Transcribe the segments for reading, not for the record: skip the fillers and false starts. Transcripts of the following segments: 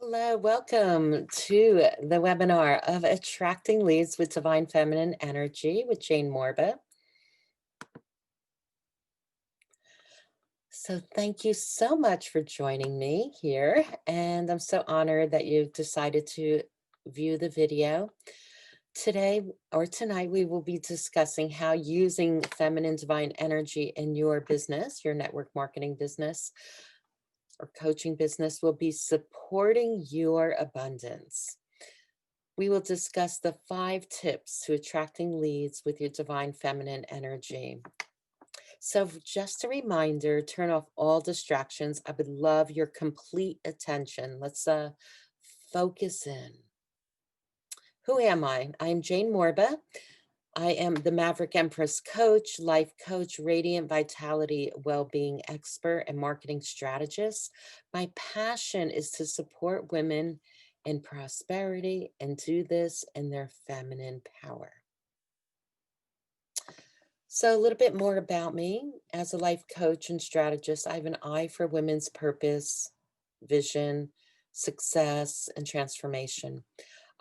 Hello, welcome to the webinar of Attracting Leads with Divine Feminine Energy with Jane Morba. So thank you so much for joining me here, and I'm so honored that you've decided to view the video. Today or tonight, we will be discussing how using feminine divine energy in your business, your network marketing business, or coaching business will be supporting your abundance. We will discuss the 5 tips to attracting leads with your divine feminine energy. So, just a reminder, turn off all distractions. I would love your complete attention. Let's focus in. Who am I? I'm Jane Morba. I am the Maverick Empress coach, life coach, radiant vitality, well-being expert, and marketing strategist. My passion is to support women in prosperity and do this in their feminine power. So, a little bit more about me. As a life coach and strategist, I have an eye for women's purpose, vision, success, and transformation.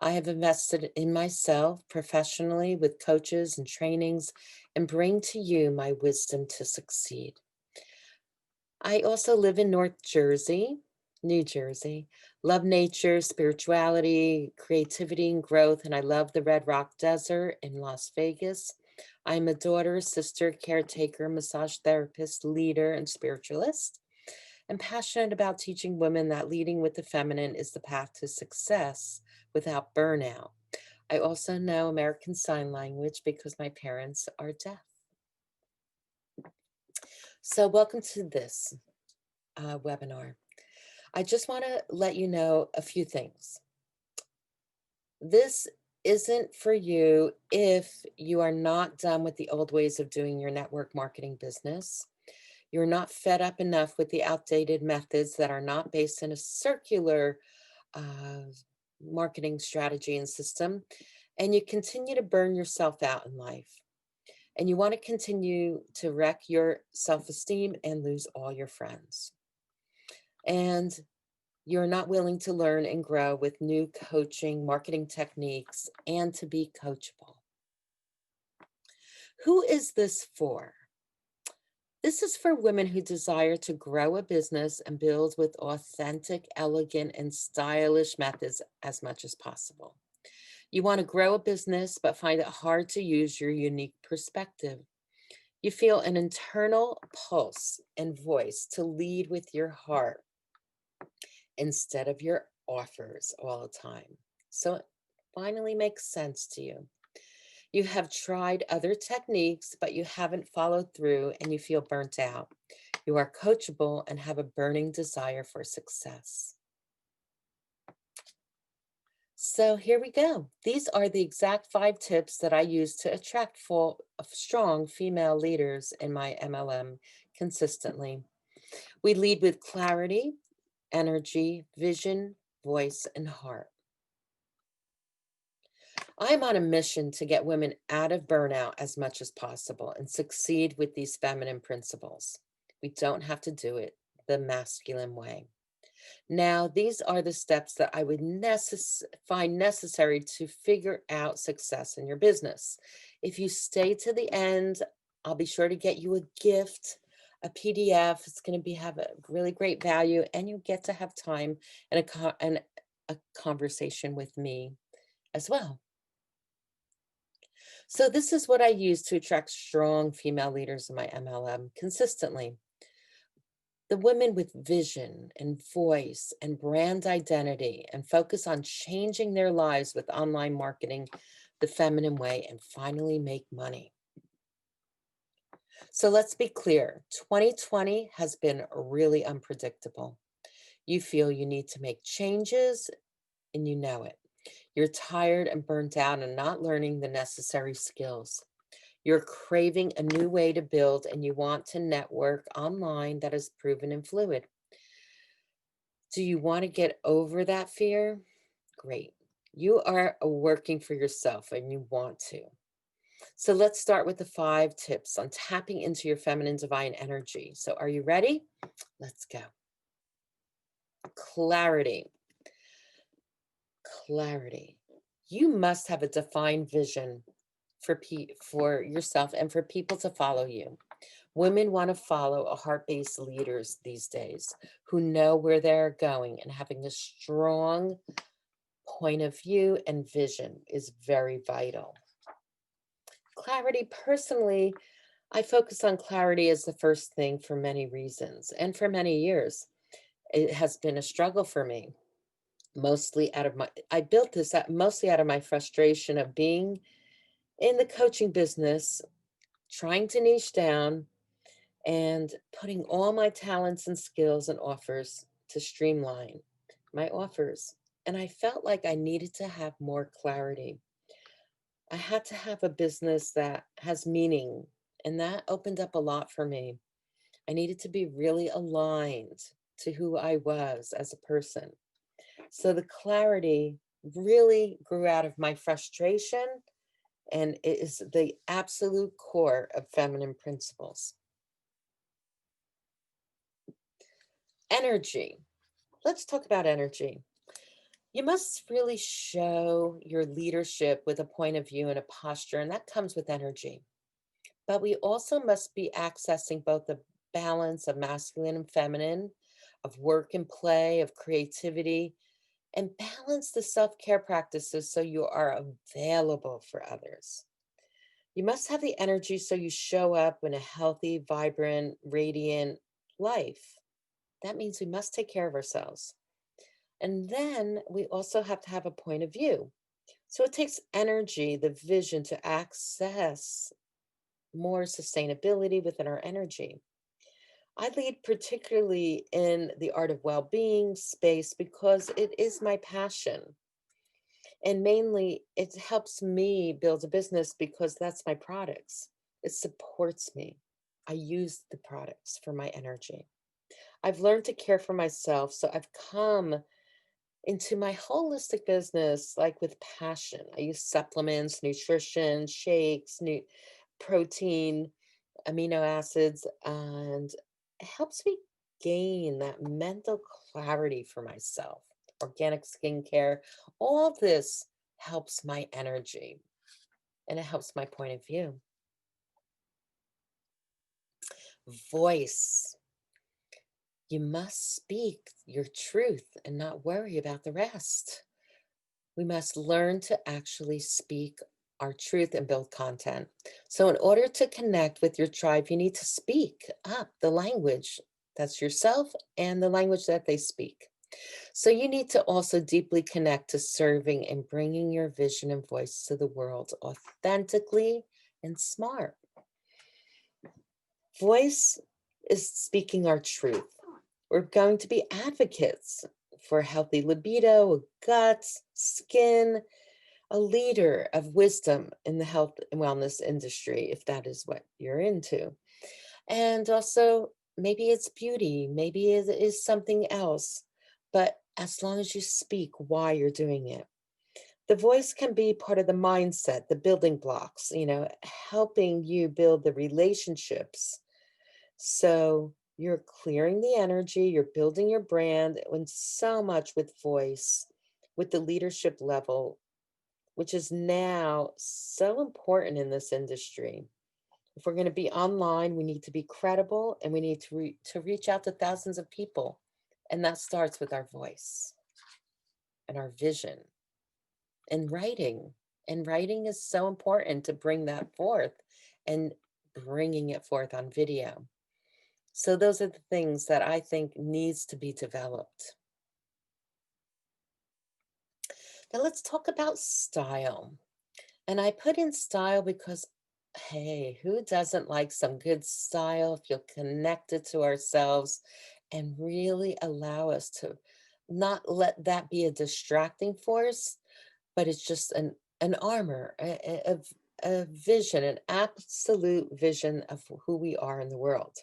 I have invested in myself professionally with coaches and trainings and bring to you my wisdom to succeed. I also live in North Jersey, New Jersey. Love nature, spirituality, creativity, and growth. And I love the Red Rock Desert in Las Vegas. I'm a daughter, sister, caretaker, massage therapist, leader, and spiritualist. I'm passionate about teaching women that leading with the feminine is the path to success without burnout. I also know American Sign Language because my parents are deaf. So, welcome to this webinar. I just want to let you know a few things. This isn't for you if you are not done with the old ways of doing your network marketing business. You're not fed up enough with the outdated methods that are not based in a circular uh, marketing strategy and system, and you continue to burn yourself out in life. And you want to continue to wreck your self esteem and lose all your friends. And you're not willing to learn and grow with new coaching, marketing techniques, and to be coachable. Who is this for? This is for women who desire to grow a business and build with authentic, elegant, and stylish methods as much as possible. You want to grow a business, but find it hard to use your unique perspective. You feel an internal pulse and voice to lead with your heart instead of your offers all the time. So it finally makes sense to you. You have tried other techniques, but you haven't followed through and you feel burnt out. You are coachable and have a burning desire for success. So here we go. These are the exact 5 tips that I use to attract strong female leaders in my MLM consistently. We lead with clarity, energy, vision, voice, and heart. I'm on a mission to get women out of burnout as much as possible and succeed with these feminine principles. We don't have to do it the masculine way. Now, these are the steps that I would find necessary to figure out success in your business. If you stay to the end, I'll be sure to get you a gift, a PDF. It's going to have a really great value, and you get to have time and a conversation with me as well. So this is what I use to attract strong female leaders in my MLM consistently. The women with vision and voice and brand identity and focus on changing their lives with online marketing the feminine way and finally make money. So let's be clear, 2020 has been really unpredictable. You feel you need to make changes and you know it. You're tired and burnt out and not learning the necessary skills. You're craving a new way to build and you want to network online that is proven and fluid. Do you want to get over that fear? Great. You are working for yourself and you want to. So let's start with the 5 tips on tapping into your feminine divine energy. So are you ready? Let's go. Clarity. Clarity. You must have a defined vision for yourself and for people to follow you. Women want to follow a heart-based leaders these days who know where they're going, and having a strong point of view and vision is very vital. Clarity, personally, I focus on clarity as the first thing for many reasons. And for many years, it has been a struggle for me, I built this up mostly out of my frustration of being in the coaching business, trying to niche down and putting all my talents and skills and offers to streamline my offers. And I felt like I needed to have more clarity. I had to have a business that has meaning, and that opened up a lot for me. I needed to be really aligned to who I was as a person. So the clarity really grew out of my frustration, and it is the absolute core of feminine principles. Energy. Let's talk about energy. You must really show your leadership with a point of view and a posture, and that comes with energy. But we also must be accessing both the balance of masculine and feminine, of work and play, of creativity, and balance the self-care practices so you are available for others. You must have the energy so you show up in a healthy, vibrant, radiant life. That means we must take care of ourselves. And then we also have to have a point of view. So it takes energy, the vision to access more sustainability within our energy. I lead particularly in the art of well-being space because it is my passion. And mainly, it helps me build a business because that's my products. It supports me. I use the products for my energy. I've learned to care for myself, so I've come into my holistic business like with passion. I use supplements, nutrition, shakes, protein, amino acids, and it helps me gain that mental clarity for myself. Organic skincare, all this helps my energy and it helps my point of view. Voice. You must speak your truth and not worry about the rest. We must learn to actually speak our truth and build content. So, in order to connect with your tribe, you need to speak up the language that's yourself and the language that they speak. So, you need to also deeply connect to serving and bringing your vision and voice to the world authentically and smart. Voice is speaking our truth. We're going to be advocates for healthy libido, guts, skin, a leader of wisdom in the health and wellness industry, if that is what you're into. And also, maybe it's beauty, maybe it is something else, but as long as you speak why you're doing it. The voice can be part of the mindset, the building blocks, helping you build the relationships. So you're clearing the energy, you're building your brand, and so much with voice, with the leadership level, which is now so important in this industry. If we're going to be online, we need to be credible and we need to reach out to thousands of people. And that starts with our voice and our vision and writing. And writing is so important to bring that forth and bringing it forth on video. So those are the things that I think needs to be developed. Now let's talk about style. And I put in style because, hey, who doesn't like some good style, feel connected to ourselves, and really allow us to not let that be a distracting force, but it's just an armor, a vision, an absolute vision of who we are in the world.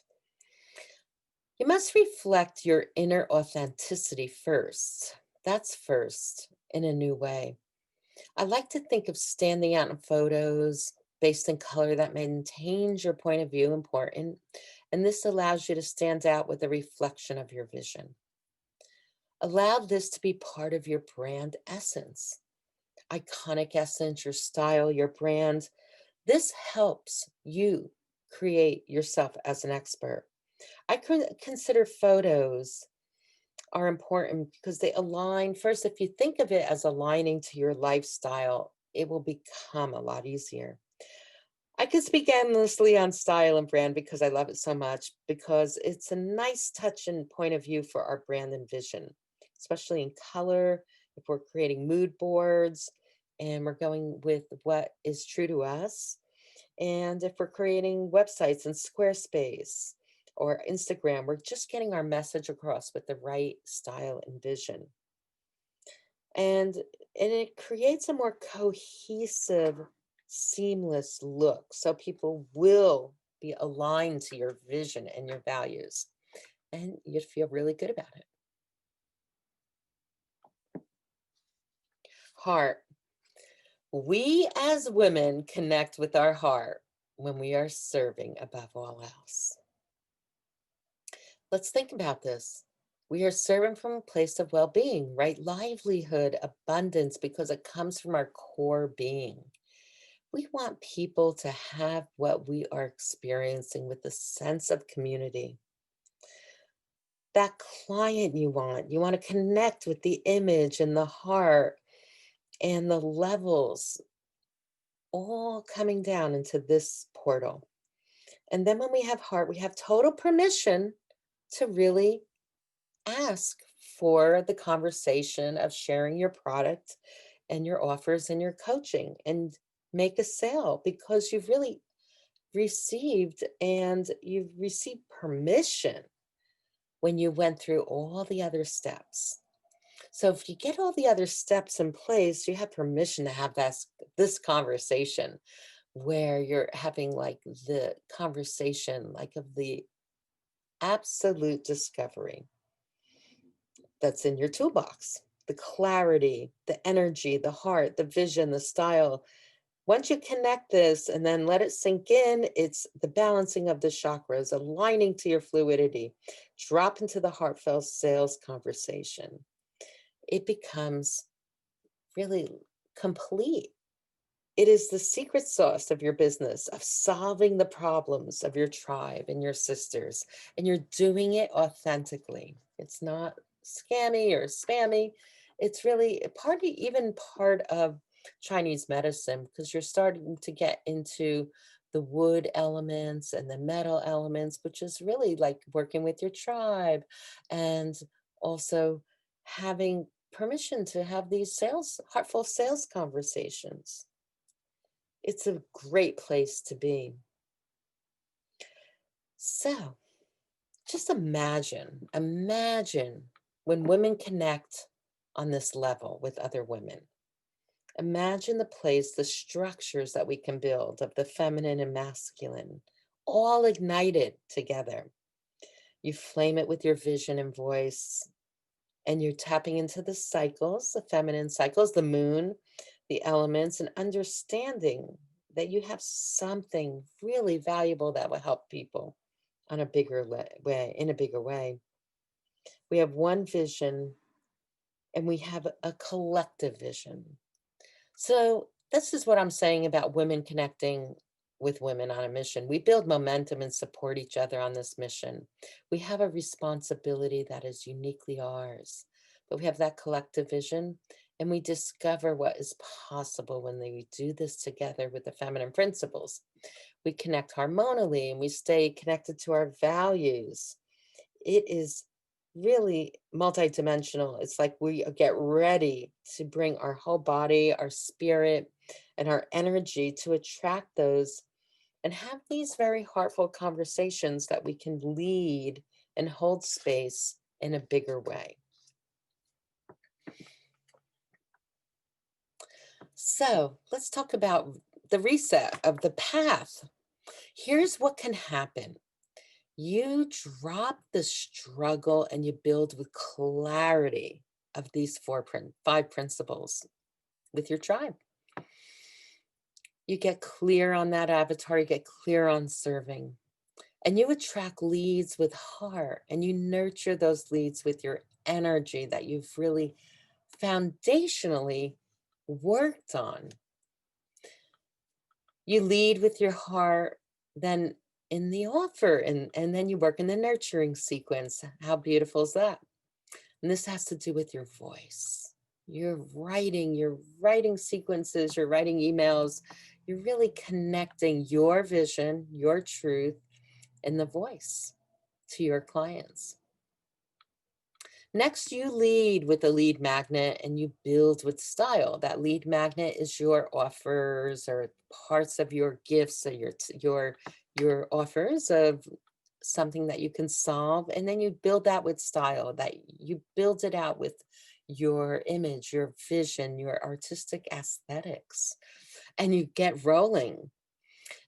You must reflect your inner authenticity first. That's first in a new way. I like to think of standing out in photos based in color that maintains your point of view important, and this allows you to stand out with a reflection of your vision. Allow this to be part of your brand essence, iconic essence, your style, your brand. This helps you create yourself as an expert. I consider photos are important because they align. First, if you think of it as aligning to your lifestyle, it will become a lot easier. I could speak endlessly on style and brand because I love it so much, because it's a nice touch and point of view for our brand and vision, especially in color. If we're creating mood boards and we're going with what is true to us, and if we're creating websites in Squarespace or Instagram, we're just getting our message across with the right style and vision. And it creates a more cohesive, seamless look. So people will be aligned to your vision and your values. And you'd feel really good about it. Heart. We as women connect with our heart when we are serving above all else. Let's think about this. We are serving from a place of well being, right? Livelihood, abundance, because it comes from our core being. We want people to have what we are experiencing with a sense of community. That client you want to connect with the image and the heart and the levels all coming down into this portal. And then when we have heart, we have total permission to really ask for the conversation of sharing your product and your offers and your coaching and make a sale, because you've received permission when you went through all the other steps. So if you get all the other steps in place, you have permission to have this conversation, where you're having like the conversation like of the absolute discovery that's in your toolbox. The clarity, the energy, the heart, the vision, the style. Once you connect this and then let it sink in, it's the balancing of the chakras, aligning to your fluidity. Drop into the heartfelt sales conversation. It becomes really complete. It is the secret sauce of your business, of solving the problems of your tribe and your sisters. And you're doing it authentically. It's not scammy or spammy. It's really even part of Chinese medicine, because you're starting to get into the wood elements and the metal elements, which is really like working with your tribe, and also having permission to have these heartful sales conversations. It's a great place to be. So just imagine when women connect on this level with other women. Imagine the place, the structures that we can build of the feminine and masculine, all ignited together. You flame it with your vision and voice, and you're tapping into the cycles, the feminine cycles, the moon, the elements, and understanding that you have something really valuable that will help people on a bigger way, in a bigger way. We have one vision and we have a collective vision. So this is what I'm saying about women connecting with women on a mission. We build momentum and support each other on this mission. We have a responsibility that is uniquely ours, but we have that collective vision, and we discover what is possible when we do this together with the feminine principles. We connect harmoniously and we stay connected to our values. It is really multidimensional. It's like we get ready to bring our whole body, our spirit, and our energy to attract those and have these very heartful conversations that we can lead and hold space in a bigger way. So let's talk about the reset of the path. Here's what can happen. You drop the struggle and you build with clarity of these five principles with your tribe. You get clear on that avatar, you get clear on serving. And you attract leads with heart, and you nurture those leads with your energy that you've really foundationally worked on. You lead with your heart, then in the offer, and then you work in the nurturing sequence. How beautiful is that? And this has to do with your voice. You're writing sequences, you're writing emails, you're really connecting your vision, your truth in the voice to your clients. Next, you lead with a lead magnet and you build with style. That lead magnet is your offers or parts of your gifts or your offers of something that you can solve, and then you build that with style, that you build it out with your image, your vision, your artistic aesthetics, and you get rolling.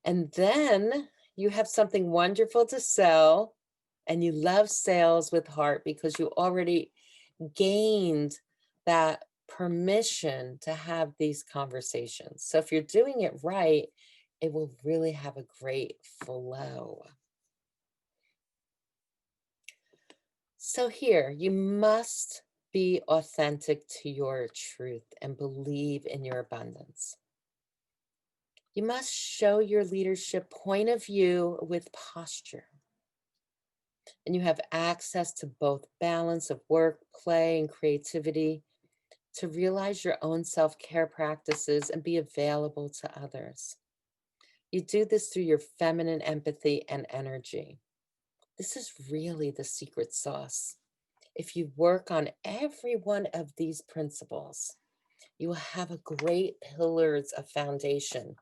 And then you have something wonderful to sell, and you love sales with heart because you already gained that permission to have these conversations. So if you're doing it right, it will really have a great flow. So here, you must be authentic to your truth and believe in your abundance. You must show your leadership point of view with posture. And you have access to both balance of work, play, and creativity to realize your own self-care practices and be available to others. You do this through your feminine empathy and energy. This is really the secret sauce. If you work on every one of these principles, you will have a great pillars of foundation,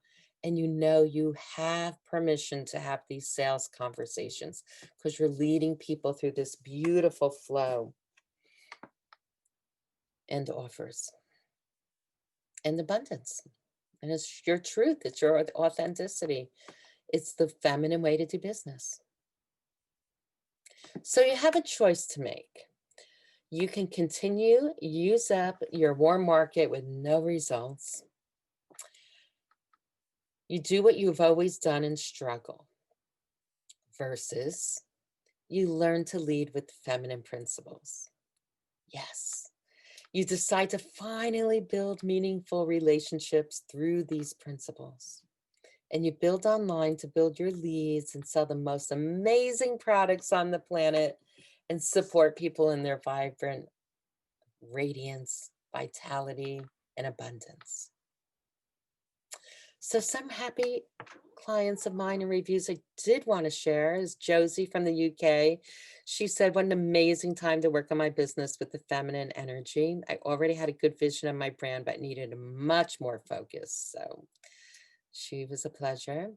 and you know you have permission to have these sales conversations because you're leading people through this beautiful flow and offers and abundance. And it's your truth, it's your authenticity. It's the feminine way to do business. So you have a choice to make. You can continue, use up your warm market with no results. You do what you've always done and struggle, versus you learn to lead with feminine principles. Yes, you decide to finally build meaningful relationships through these principles. And you build online to build your leads and sell the most amazing products on the planet and support people in their vibrant radiance, vitality, and abundance. So some happy clients of mine and reviews I did want to share is Josie from the UK. She said, what an amazing time to work on my business with the feminine energy. I already had a good vision of my brand, but needed a much more focus. So she was a pleasure.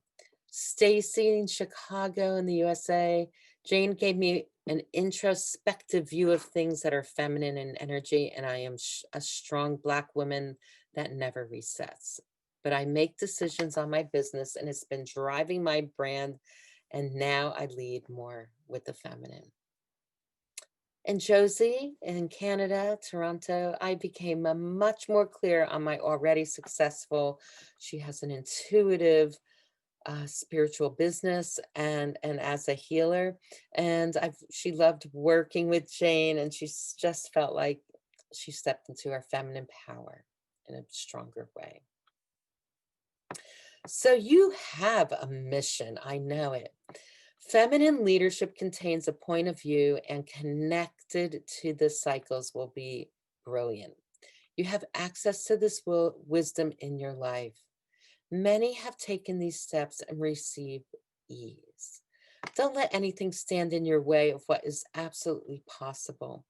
Stacy in Chicago in the USA. Jane gave me an introspective view of things that are feminine in energy, and I am a strong Black woman that never resets. But I make decisions on my business, and it's been driving my brand. And now I lead more with the feminine. And Josie in Canada, Toronto, I became much more clear on my already successful. She has an intuitive spiritual business and as a healer, and she loved working with Jane, and just felt like she stepped into her feminine power in a stronger way. So you have a mission, I know it. Feminine leadership contains a point of view, and connected to the cycles will be brilliant. You have access to this wisdom in your life. Many have taken these steps and received ease. Don't let anything stand in your way of what is absolutely possible.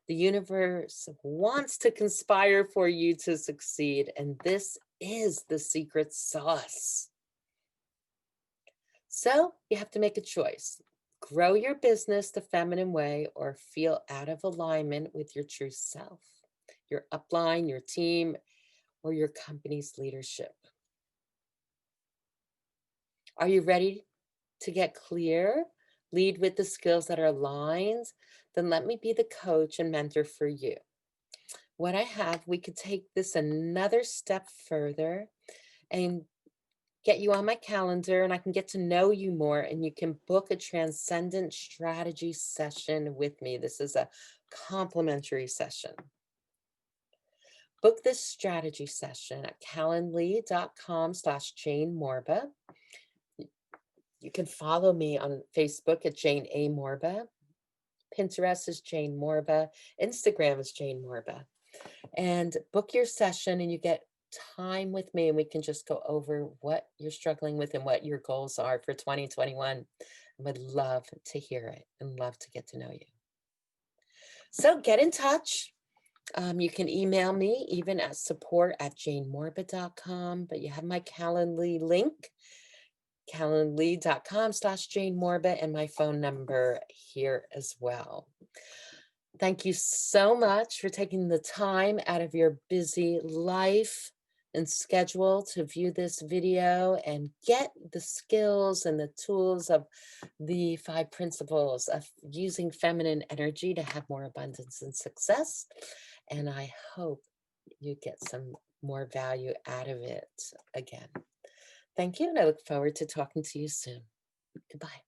The universe wants to conspire for you to succeed, and this is the secret sauce. So you have to make a choice. Grow your business the feminine way, or feel out of alignment with your true self, your upline, your team, or your company's leadership. Are you ready to get clear? Lead with the skills that are aligned? Then let me be the coach and mentor for you. What I have, we could take this another step further and get you on my calendar and I can get to know you more and you can book a transcendent strategy session with me. This is a complimentary session. Book this strategy session at calendly.com/Jane Morba. You can follow me on Facebook at Jane A. Morba. Pinterest is Jane Morba. Instagram is Jane Morba. And book your session and you get time with me and we can just go over what you're struggling with and what your goals are for 2021. I would love to hear it and love to get to know you. So get in touch. You can email me even at support@janemorba.com, but you have my Calendly link, calendly.com/Jane Morba, and my phone number here as well. Thank you so much for taking the time out of your busy life and schedule to view this video and get the skills and the tools of the 5 principles of using feminine energy to have more abundance and success. And I hope you get some more value out of it again. Thank you, and I look forward to talking to you soon. Goodbye.